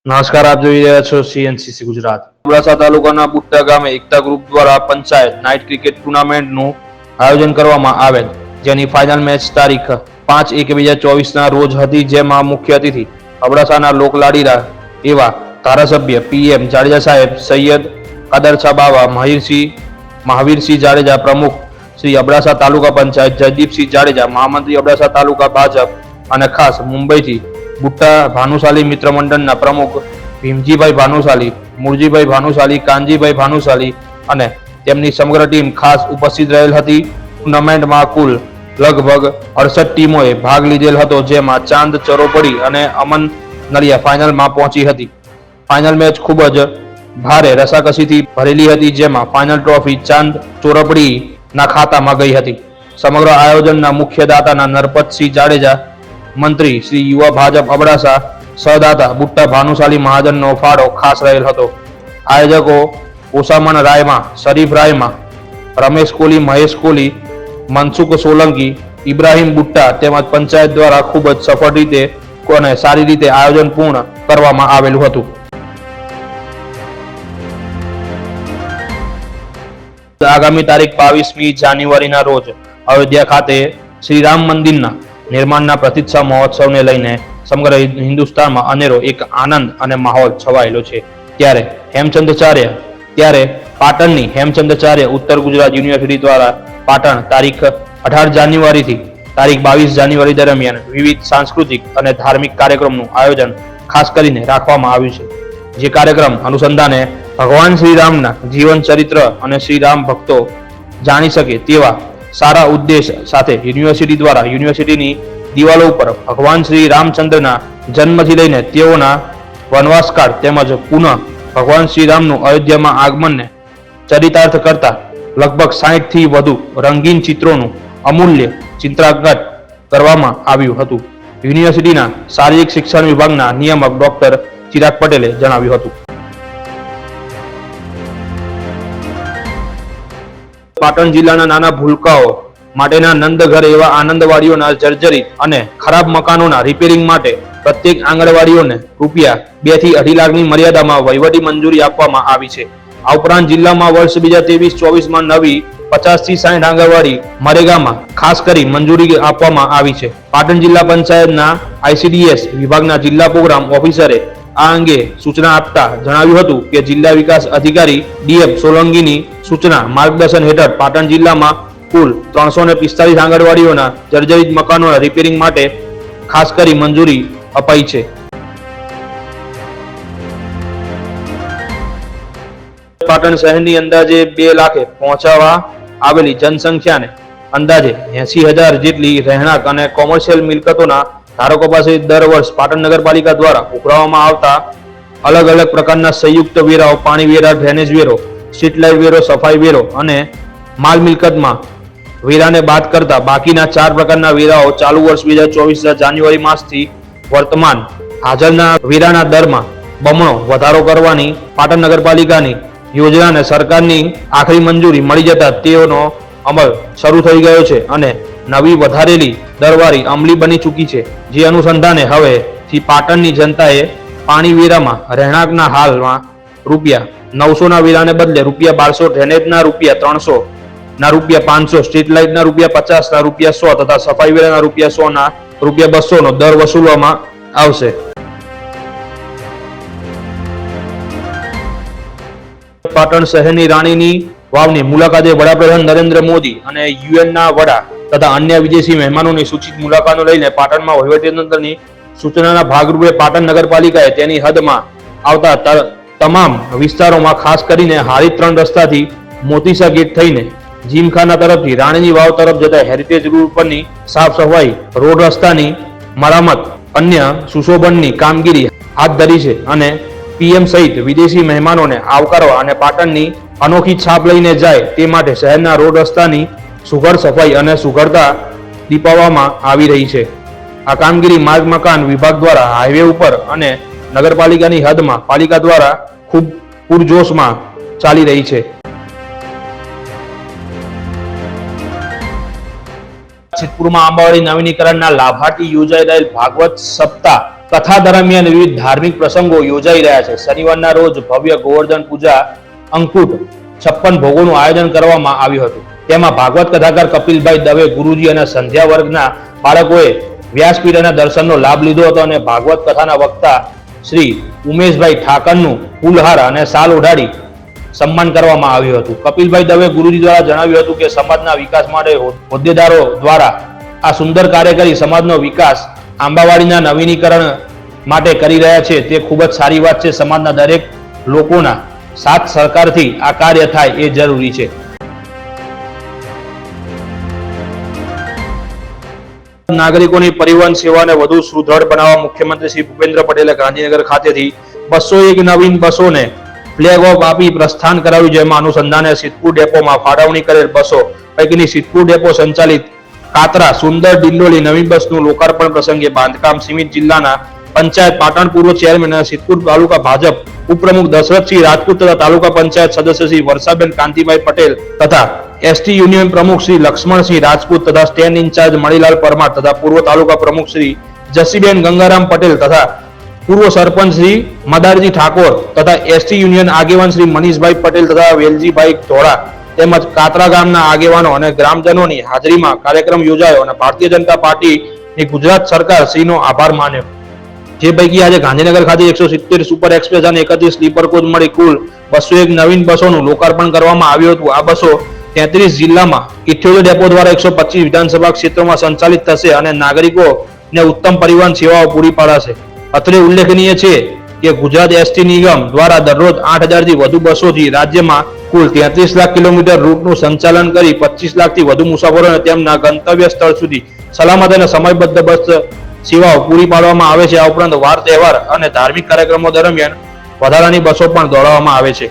નમસ્કાર, આપ જોઈ રહ્યા છો સીએનસીસી ગુજરાત. અબડાસા તાલુકાના બુટ્ટા ગામે એકતા ગ્રુપ દ્વારા પંચાયત નાઇટ ક્રિકેટ ટુર્નામેન્ટનું આયોજન કરવામાં આવેલ, જેની ફાઇનલ મેચ તારીખ 5/1/2024ના રોજ હતી, જેમાં મુખ્ય અતિથિ અબડાસાના લોકલાડીલા એવા ધારાસભ્ય પીએમ જાડેજા સાહેબ, સૈયદ કાદરશા બાવા, મહાવીરસિંહ જાડેજા પ્રમુખ શ્રી અબડાસા તાલુકા પંચાયત, જયદીપસિંહ જાડેજા મહામંત્રી અબડાસા તાલુકા ભાજપ, અને ખાસ મુંબઈથી બુટ્ટા ભાનુશાલી મિત્ર મંડળના પ્રમુખ ભીમજીભાઈ ભાનુશાલી, મુરજીભાઈ ભાનુશાલી, કાનજીભાઈ ભાનુશાલી અને તેમની સમગ્ર ટીમ ખાસ ઉપસ્થિત રહેલ હતી. ટુર્નામેન્ટમાં કુલ લગભગ 68 ટીમોએ ભાગ લીધેલ હતો, જેમાં ચાંદ ચરોપડી અને અમન નલિયા ફાઇનલમાં પહોંચી હતી. ફાઇનલ મેચ ખૂબ જ ભારે રસાકસીથી ભરેલી હતી, જેમાં ફાઇનલ ટ્રોફી ચાંદ ચોરપડીના ખાતામાં ગઈ હતી. સમગ્ર આયોજનના મુખ્ય દાતાના નરપતસિંહ જાડેજા, મંત્રી શ્રી યુવા ભાજપ અબડાસા, સહદાતા બુટ્ટા ભાનુશાલી મહાજનનો ફાળો ખાસ રહેલ હતો. આયોજકો ઓસામણ રાયમા, શરીફ રાયમા, રમેશ કોહલી, મહેશ કોહલી, મનસુખ સોલંકી, ઇબ્રાહિમ બુટ્ટા તેમજ પંચાયત દ્વારા ખૂબ જ સફળ રીતે અને સારી રીતે આયોજન પૂર્ણ કરવામાં આવેલું હતું. આગામી તારીખ 22મી જાન્યુઆરીના રોજ અયોધ્યા ખાતે શ્રી રામ મંદિરના નિર્માણના પ્રતિષ્ઠા મહોત્સવને લઈને સમગ્ર હિન્દુસ્તાનમાં અનેરો એક આનંદ અને માહોલ છવાયેલો છે. ત્યારે પાટણની હેમચંદ્રાચાર્ય ઉત્તર ગુજરાત યુનિવર્સિટી દ્વારા પાટણ તારીખ 18 જાન્યુઆરીથી તારીખ 22 જાન્યુઆરી દરમિયાન વિવિધ સાંસ્કૃતિક અને ધાર્મિક કાર્યક્રમનું આયોજન ખાસ કરીને રાખવામાં આવ્યું છે. જે કાર્યક્રમ અનુસંધાને ભગવાન શ્રી રામના જીવન ચરિત્ર અને શ્રી રામ ભક્તો જાણી શકે તેવા સારા ઉદ્દેશ સાથે યુનિવર્સિટી દ્વારા યુનિવર્સિટીની દિવાલો ઉપર ભગવાન શ્રી રામચંદ્રના જન્મથી લઈને તેઓના વનવાસકાળ તેમજ પુનઃ ભગવાન શ્રી રામનું અયોધ્યામાં આગમનને ચરિતાર્થ કરતા લગભગ 60 થી વધુ રંગીન ચિત્રોનું અમૂલ્ય ચિત્રાંકન કરવામાં આવ્યું હતું. યુનિવર્સિટીના શારીરિક શિક્ષણ વિભાગના નિયામક ડોક્ટર ચિરાગ પટેલે જણાવ્યું હતું. પાટણ જિલ્લાના નાના ભૂલકાઓ માટેના નંદઘર એવા આનંદવાડીઓના જર્જરિત અને ખરાબ મકાનોના રિપેરિંગ માટે પ્રત્યેક આંગણવાડીઓને રૂપિયા 2 થી 2.5 લાખની મર્યાદામાં વહીવટી મંજૂરી આપવામાં આવી છે. આ ઉપરાંત જિલ્લામાં વર્ષ 2023-24માં નવી 50 થી 60 આંગણવાડી મરેગામાં ખાસ કરી મંજૂરી આપવામાં આવી છે. પાટણ જિલ્લા પંચાયતના ICDS વિભાગના જિલ્લા પ્રોગ્રામ ઓફિસરે આ અંગે સૂચના આપતા જણાવ્યું હતું કે જિલ્લા વિકાસ અધિકારી DF સોલંકીની સૂચના માર્ગદર્શન હેઠળ પાટણ જિલ્લામાં કુલ 345 આંગણવાડીઓના જર્જરિત મકાનોના રિપેરિંગ માટે ખાસ કરી મંજૂરી અપાઈ છે. પાટણ શહેરની અંદાજે 2 લાખે પહોંચવા આવેલી જનસંખ્યાને અંદાજે 80,000 જેટલી રહેણાંક અને કોમર્શિયલ મિલકતોના ધારકો પાસે દર વર્ષ પાટણ નગરપાલિકા દ્વારા ઉઘરાવવામાં આવતા અલગ અલગ પ્રકારના સંયુક્ત વેરાઓ, પાણી વેરા, ડ્રેનેજ વેરો, સ્ટ્રીટ લાઇટ વેરો, સફાઈ વેરો અને માલ મિલકતમાં વેરાને બાદ કરતા બાકીના 4 પ્રકારના વેરાઓ ચાલુ વર્ષ 2024 જાન્યુઆરી માસથી વર્તમાન હાજરના વેરાના દરમાં બમણો વધારો કરવાની પાટણ નગરપાલિકાની યોજનાને સરકારની આખરી મંજૂરી મળી જતા તેનો અમલ શરૂ થઈ ગયો છે અને નવી વધારેલી દરવારી અમલી બની ચૂકી છે. જે અનુસંધાને હવેથી પાટણની જનતાએ પાણી વેરામાં રહેણાંકના હાલમાં રૂપિયા 900ના વેરાને બદલે રૂપિયા 1200, ડ્રેનેજના રૂપિયા 300 ના રૂપિયા 500, સ્ટ્રીટ લાઇટના રૂપિયા 50 ના રૂપિયા 100 તથા સફાઈ વેરાના રૂપિયા 100 ના રૂપિયા 200 નો દર વસૂલવામાં આવશે. પાટણ શહેરની રાણીની વાવની મુલાકાતે વડાપ્રધાન નરેન્દ્ર મોદી અને UN વડા તથા અન્ય વિદેશી મહેમાનોની સૂચિત મુલાકાતો લઈને પાટણમાં વહીવટીતંત્રની સૂચનાના ભાગરૂપે પાટણ નગરપાલિકાએ તેની હદમાં આવતા તમામ વિસ્તારોમાં ખાસ કરીને હારી 3 રસ્તાથી મોતીસા ગેટ થઈને જીમખાના તરફથી રાણીની વાવ તરફ જતા હેરિટેજ રોડ પરની સાફ સફાઈ, રોડ રસ્તાની મરામત, અન્ય સુશોભનની કામગીરી હાથ ધરી છે અને PM સહિત વિદેશી મહેમાનોને આવકારવા અને પાટણની અનોખી છાપ લઈને જાય તે માટે શહેરના રોડ રસ્તાની સુઘડ સફાઈ અને સુઘડતા દીપાવવામાં આવી રહી છે. આ કામગીરી માર્ગ મકાન વિભાગ દ્વારા હાઈવે ઉપર અને નગરપાલિકાની હદમાં પાલિકા દ્વારા ખૂબ પૂરજોશમાં ચાલી રહી છે. સિદ્ધપુરમાં આંબાવાડી નવીનીકરણના લાભાર્થી યોજાઈ રહેલ ભાગવત સપ્તાહ કથા દરમિયાન વિવિધ ધાર્મિક પ્રસંગો યોજાઈ રહ્યા છે. શનિવારના રોજ ભવ્ય ગોવર્ધન પૂજા અંકુટ 56 ભોગોનું આયોજન કરવામાં આવ્યું હતું. તેમાં ભાગવત કથાકાર કપિલભાઈ દવે ગુરુજી અને સંધ્યા વર્ગના બાળકોએ વ્યાસપીઠ અને દર્શનનો લાભ લીધો હતો અને ભાગવત કથાના વક્તા શ્રી ઉમેશભાઈ ઠાકરનું ફૂલહાર અને શાલ ઓઢાડી સન્માન કરવામાં આવ્યું હતું. કપિલભાઈ દવે ગુરુજી દ્વારા જણાવ્યું હતું કે સમાજના વિકાસ માટે હોદ્દેદારો દ્વારા આ સુંદર કાર્ય કરી સમાજનો વિકાસ આંબાવાડીના નવીનીકરણ માટે કરી રહ્યા છે તે ખૂબ જ સારી વાત છે. સમાજના દરેક લોકોના સાથ સહકારથી આ કાર્ય થાય એ જરૂરી છે. નાગરિકોની પરિવહન સેવાને વધુ સુદૃઢ બનાવવા મુખ્યમંત્રી શ્રી ભૂપેન્દ્ર પટેલે ગાંધીનગર ખાતેથી 201 નવીન બસોને ફ્લેગ ઓફ આપી પ્રસ્થાન કરાવ્યું, જેમાં અનુસંધાને સિદ્ધપુર ડેપોમાં ફાળવણી કરેલ બસો પૈકીની સિદ્ધપુર ડેપો સંચાલિત કાતરા સુંદર ડિંડોલી નવીન બસનું લોકાર્પણ પ્રસંગે બાંધકામ સીમિત જિલ્લાના પંચાયત પાટણ પૂર્વ ચેરમેન અને સિદ્ધપુર તાલુકા ભાજપ ઉપપ્રમુખ દશરથસિંહ રાજપૂત તથા તાલુકા પંચાયત સદસ્ય શ્રી વર્ષાબેન કાંતિભાઈ પટેલ તથા એસટી યુનિયન પ્રમુખ શ્રી લક્ષ્મણસિંહ રાજપૂત તથા સ્ટેન્ડ ઇન્ચાર્જ મણિલાલ પરમાર તથા પૂર્વ તાલુકા પ્રમુખ શ્રી જસીબેન ગંગારામ પટેલ તથા પૂર્વ સરપંચ શ્રી મદારજી ઠાકોર તથા એસટી યુનિયન આગેવાન શ્રી મનીષભાઈ પટેલ તથા વેલજીભાઈ ધોળા તેમજ કાતરા ગામના આગેવાનો અને ગ્રામજનોની હાજરીમાં કાર્યક્રમ યોજાયો અને ભારતીય જનતા પાર્ટીની ગુજરાત સરકાર શ્રીનો આભાર માન્યો. જે પૈકી આજે ગાંધીનગર ખાતે 170 સુપર એક્સપ્રેસ અને 31 સ્લીપર કોચ મળી કુલ 201 નવીન બસોનું લોકાર્પણ કરવામાં આવ્યું હતું. આ બસો 33 જિલ્લામાં 78 ડેપો દ્વારા 125 વિધાનસભા ક્ષેત્રોમાં સંચાલિત થશે અને નાગરિકોને ઉત્તમ પરિવહન સેવાઓ પૂરી પાડશે. અત્રે ઉલ્લેખનીય છે કે ગુજરાત એસટી નિગમ દ્વારા દરરોજ 8000 થી વધુ બસોથી રાજ્યમાં કુલ 33 લાખ કિલોમીટર રૂટનું સંચાલન કરી 25 લાખથી વધુ મુસાફરોને તેમના ગંતવ્ય સ્થળ સુધી સલામત અને સમયબદ્ધ બસ સેવાઓ પૂરી પાડવામાં આવે છે. આ ઉપરાંત વાર તહેવાર અને ધાર્મિક કાર્યક્રમો દરમિયાન વધારાની બસો પણ દોડાવવામાં આવે છે.